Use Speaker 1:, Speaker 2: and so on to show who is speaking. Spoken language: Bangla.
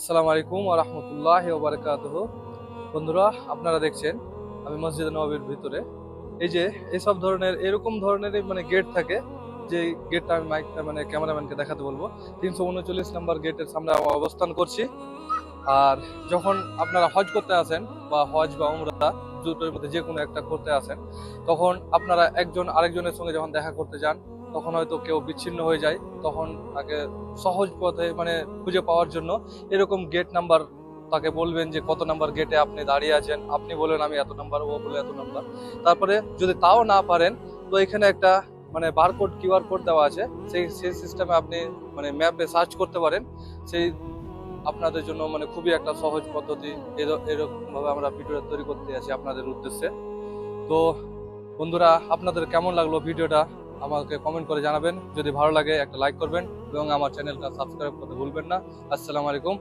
Speaker 1: আসসালামু আলাইকুম ওয়া রাহমাতুল্লাহি ওয়া বারাকাতুহু। বন্ধুরা, আপনারা দেখছেন আমি মসজিদ নববীর ভিতরে। এই যে এইসব ধরনের এরকম ধরনেরই গেট থাকে, যে গেটটা আমি ক্যামেরাম্যানকে দেখাতে বলবো। 339 নাম্বার গেটের সামনে অবস্থান করছি। আর যখন আপনারা হজ করতে আসেন, বা হজ বা উমরা দুটোর মধ্যে যে কোনো একটা করতে আসেন, তখন আপনারা একজন আরেকজনের সঙ্গে যখন দেখা করতে যান, তখন হয়তো কেউ বিচ্ছিন্ন হয়ে যায়। তখন তাকে সহজ পথে খুঁজে পাওয়ার জন্য এরকম গেট নাম্বার তাকে বলবেন যে কত নাম্বার গেটে আপনি দাঁড়িয়ে আছেন। আপনি বলেন আমি এত নাম্বার, ও বলে এত নাম্বার। তারপরে যদি তাও না পারেন, তো এখানে একটা বারকোড, কিউআর কোড দেওয়া আছে। সেই সিস্টেমে আপনি ম্যাপে সার্চ করতে পারেন। সেই আপনাদের জন্য খুবই একটা সহজ পদ্ধতি। এরকম ভাবে আমরা ভিডিওটা তৈরি করতে আছি আপনাদের উদ্দেশ্যে। তো বন্ধুরা, আপনাদের কেমন লাগলো ভিডিওটা আমাকে কমেন্ট করে জানাবেন। যদি ভালো লাগে একটা লাইক করবেন এবং আমার চ্যানেলটা সাবস্ক্রাইব করতে ভুলবেন না। আসসালামু আলাইকুম।